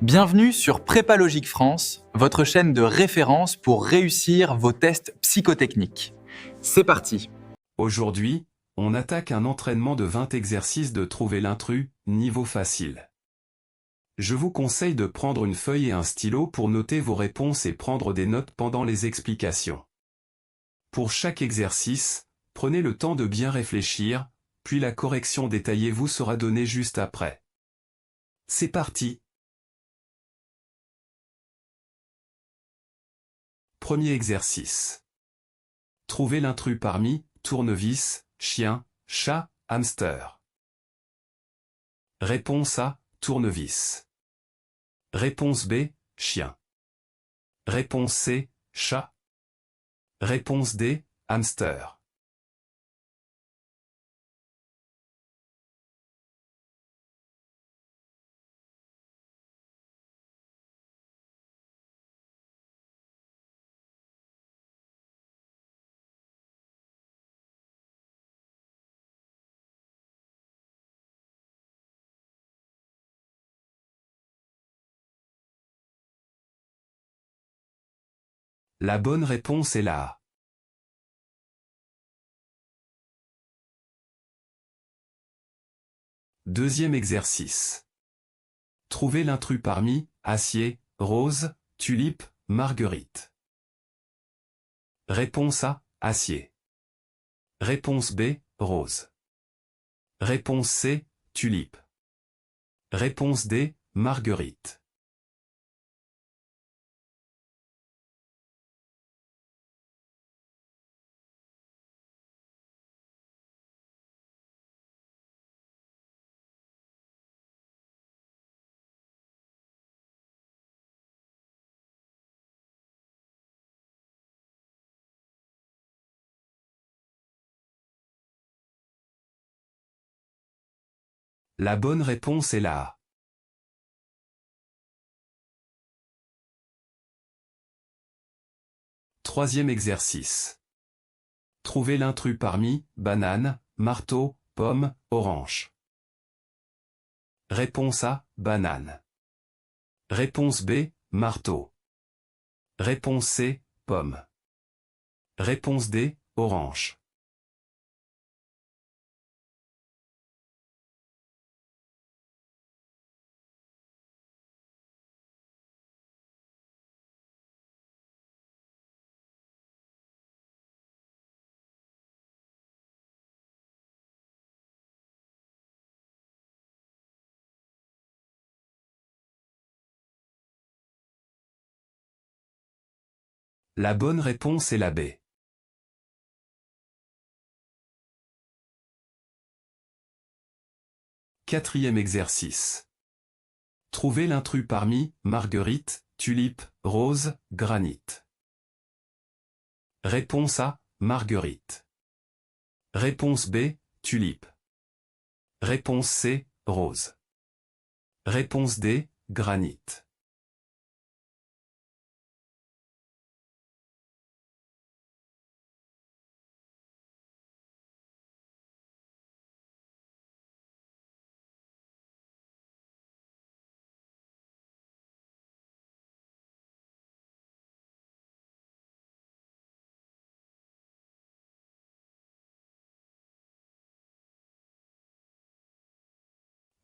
Bienvenue sur Prépalogique France, votre chaîne de référence pour réussir vos tests psychotechniques. C'est parti. Aujourd'hui, on attaque un entraînement de 20 exercices de trouver l'intrus, niveau facile. Je vous conseille de prendre une feuille et un stylo pour noter vos réponses et prendre des notes pendant les explications. Pour chaque exercice, prenez le temps de bien réfléchir, puis la correction détaillée vous sera donnée juste après. C'est parti! Premier exercice. Trouvez l'intrus parmi tournevis, chien, chat, hamster. Réponse A, tournevis. Réponse B, chien. Réponse C, chat. Réponse D, hamster. La bonne réponse est la A. Deuxième exercice. Trouvez l'intrus parmi acier, rose, tulipe, marguerite. Réponse A, acier. Réponse B, rose. Réponse C, tulipe. Réponse D, marguerite. La bonne réponse est la A. Troisième exercice. Trouvez l'intrus parmi banane, marteau, pomme, orange. Réponse A, banane. Réponse B, marteau. Réponse C, pomme. Réponse D, orange. La bonne réponse est la B. Quatrième exercice. Trouvez l'intrus parmi marguerite, tulipe, rose, granit. Réponse A, marguerite. Réponse B, tulipe. Réponse C, rose. Réponse D, granit.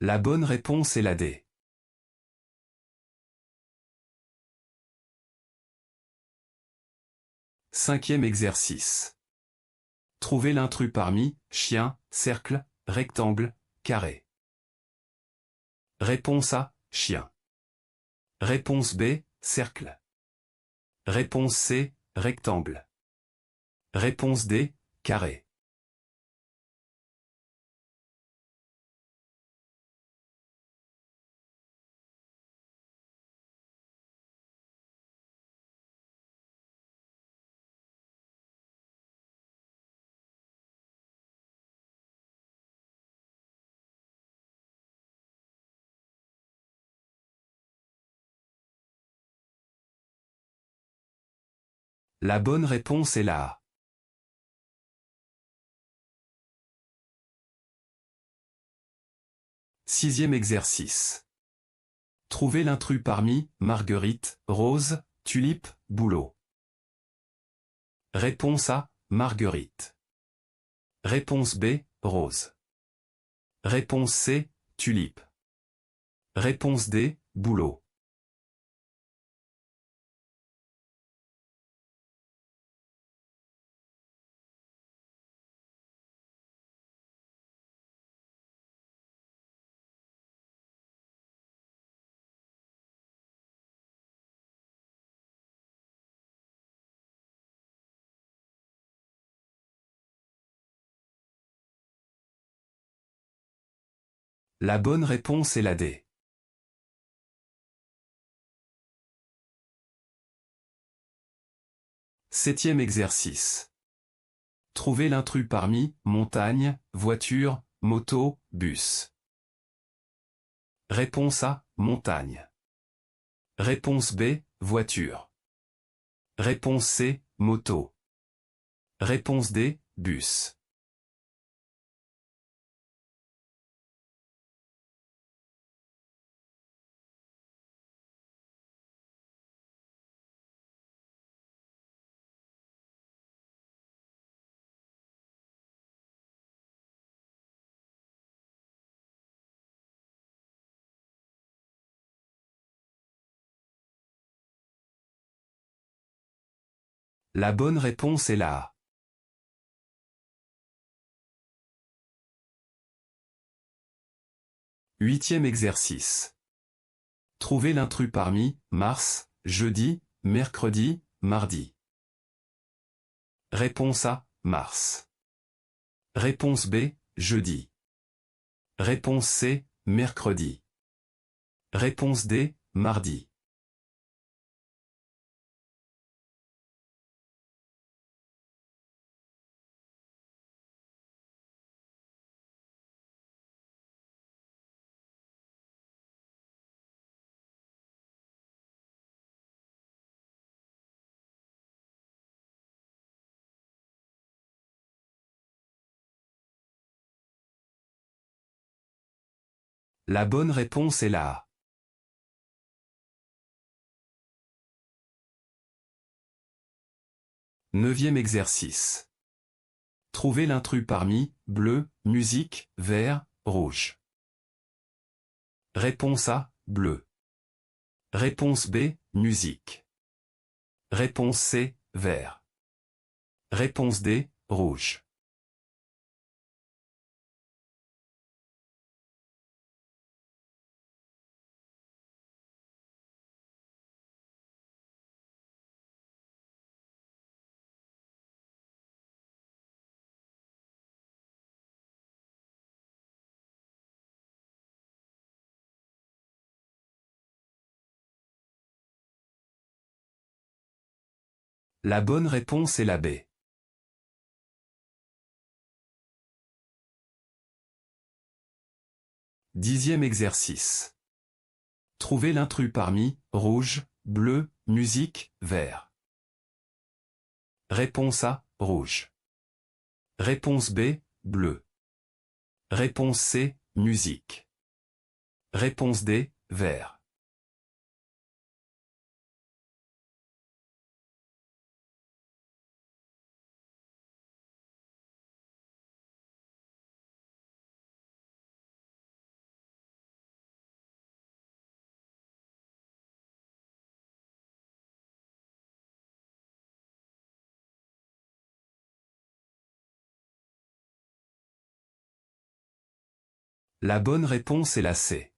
La bonne réponse est la D. Cinquième exercice. Trouvez l'intrus parmi chien, cercle, rectangle, carré. Réponse A, chien. Réponse B, cercle. Réponse C, rectangle. Réponse D, carré. La bonne réponse est la A. Sixième exercice. Trouvez l'intrus parmi Marguerite, Rose, Tulipe, Boulot. Réponse A, Marguerite. Réponse B, Rose. Réponse C, Tulipe. Réponse D, Boulot. La bonne réponse est la D. Septième exercice. Trouvez l'intrus parmi montagne, voiture, moto, bus. Réponse A, montagne. Réponse B, voiture. Réponse C, moto. Réponse D, bus. La bonne réponse est la A. Huitième exercice. Trouvez l'intrus parmi mars, jeudi, mercredi, mardi. Réponse A, mars. Réponse B, jeudi. Réponse C, mercredi. Réponse D, mardi. La bonne réponse est la A. Neuvième exercice. Trouvez l'intrus parmi bleu, musique, vert, rouge. Réponse A, bleu. Réponse B, musique. Réponse C, vert. Réponse D, rouge. La bonne réponse est la B. Dixième exercice. Trouvez l'intrus parmi rouge, bleu, musique, vert. Réponse A, rouge. Réponse B, bleu. Réponse C, musique. Réponse D, vert. La bonne réponse est la C.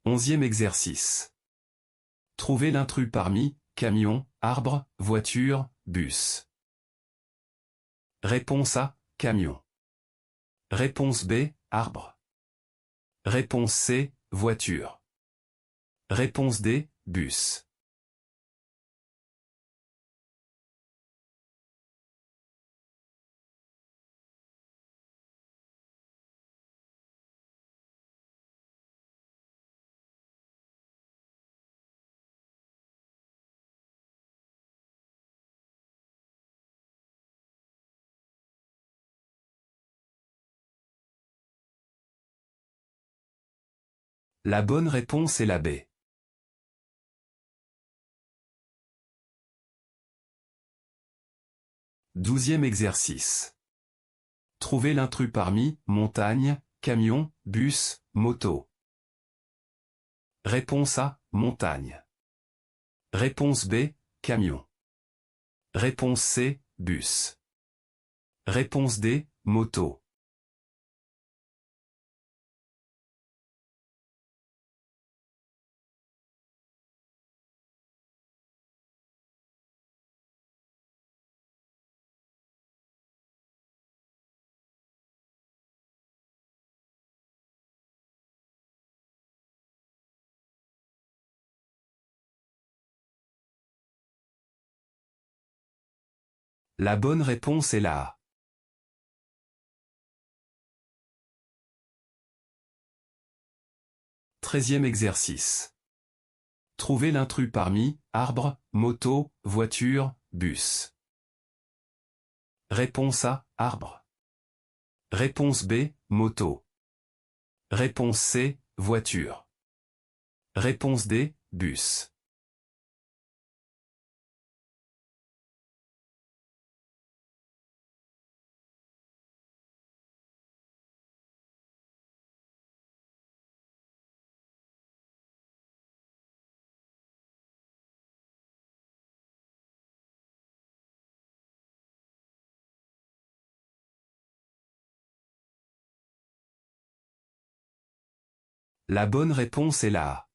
Onzième exercice. Trouvez l'intrus parmi camion, arbre, voiture, bus. Réponse A, camion. Réponse B, arbre. Réponse C, voiture. Réponse D, bus. La bonne réponse est la B. 12e exercice. Trouvez l'intrus parmi montagne, camion, bus, moto. Réponse A, montagne. Réponse B, camion. Réponse C, bus. Réponse D, moto. La bonne réponse est la A. 13e exercice. Trouvez l'intrus parmi arbre, moto, voiture, bus. Réponse A, arbre. Réponse B, moto. Réponse C, voiture. Réponse D, bus. La bonne réponse est la A.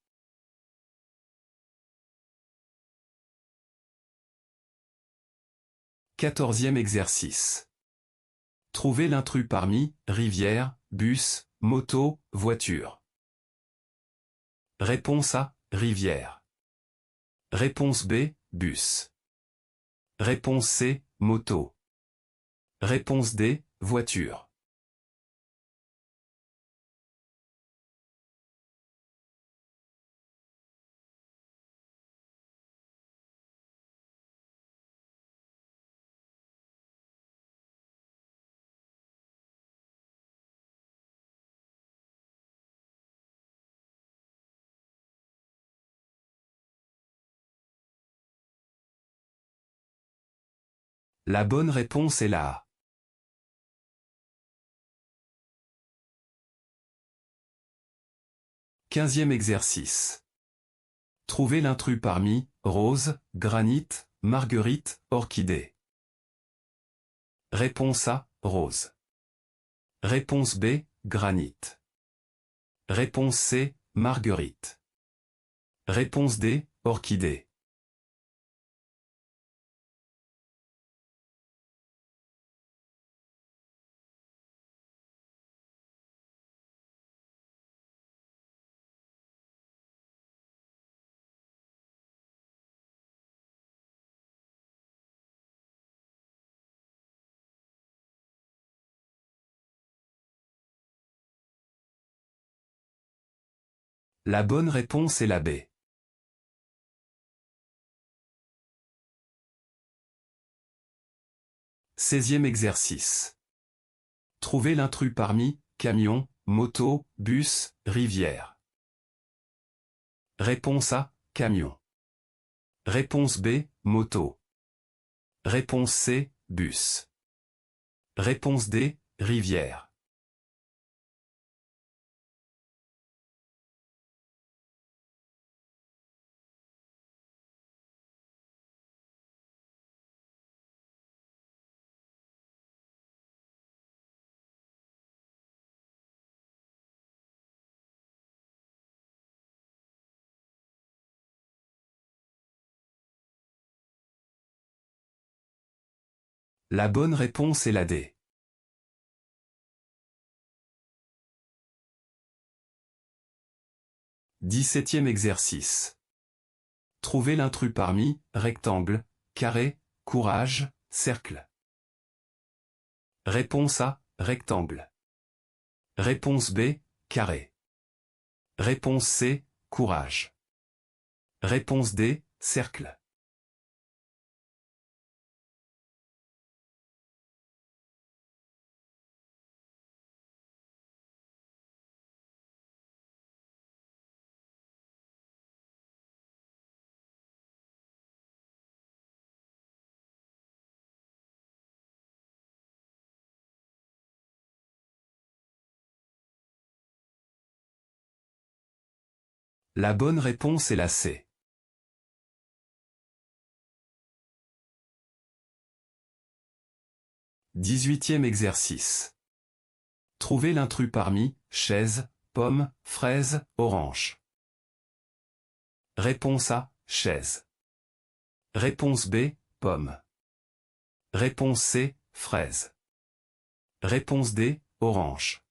14e exercice. Trouvez l'intrus parmi rivière, bus, moto, voiture. Réponse A, rivière. Réponse B, bus. Réponse C, moto. Réponse D, voiture. La bonne réponse est la A. 15e exercice. Trouvez l'intrus parmi rose, granit, marguerite, orchidée. Réponse A, rose. Réponse B, granit. Réponse C, marguerite. Réponse D, orchidée. La bonne réponse est la B. 16e exercice. Trouvez l'intrus parmi camion, moto, bus, rivière. Réponse A, camion. Réponse B, moto. Réponse C, bus. Réponse D, rivière. La bonne réponse est la D. 17e exercice. Trouvez l'intrus parmi rectangle, carré, courage, cercle. Réponse A, rectangle. Réponse B, carré. Réponse C, courage. Réponse D, cercle. La bonne réponse est la C. 18e exercice. Trouvez l'intrus parmi chaise, pomme, fraise, orange. Réponse A, chaise. Réponse B, pomme. Réponse C, fraise. Réponse D, orange.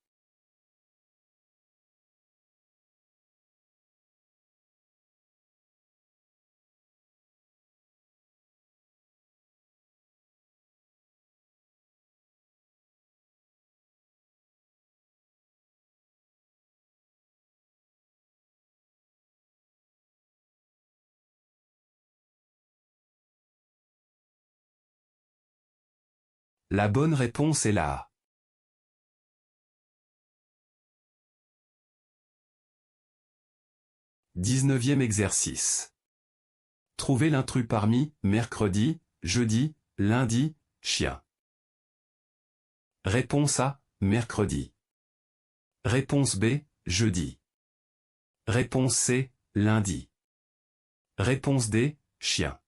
La bonne réponse est la A. 19e exercice. Trouvez l'intrus parmi mercredi, jeudi, lundi, chien. Réponse A, mercredi. Réponse B, jeudi. Réponse C, lundi. Réponse D, chien.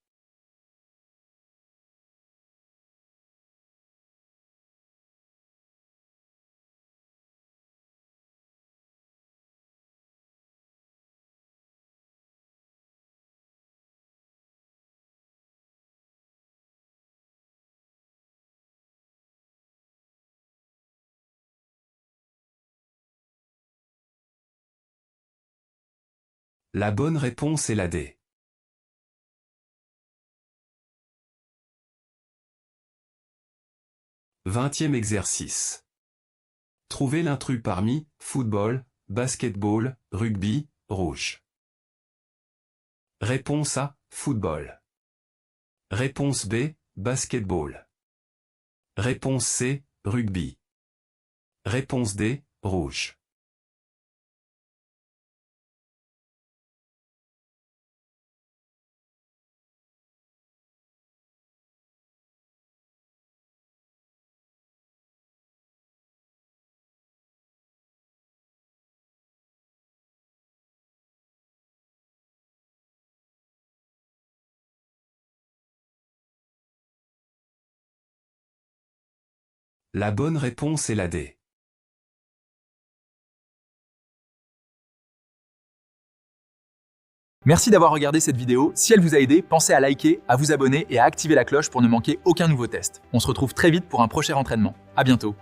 La bonne réponse est la D. 20e exercice. Trouvez l'intrus parmi football, basketball, rugby, rouge. Réponse A, football. Réponse B, basketball. Réponse C, rugby. Réponse D, rouge. La bonne réponse est la D. Merci d'avoir regardé cette vidéo. Si elle vous a aidé, pensez à liker, à vous abonner et à activer la cloche pour ne manquer aucun nouveau test. On se retrouve très vite pour un prochain entraînement. À bientôt.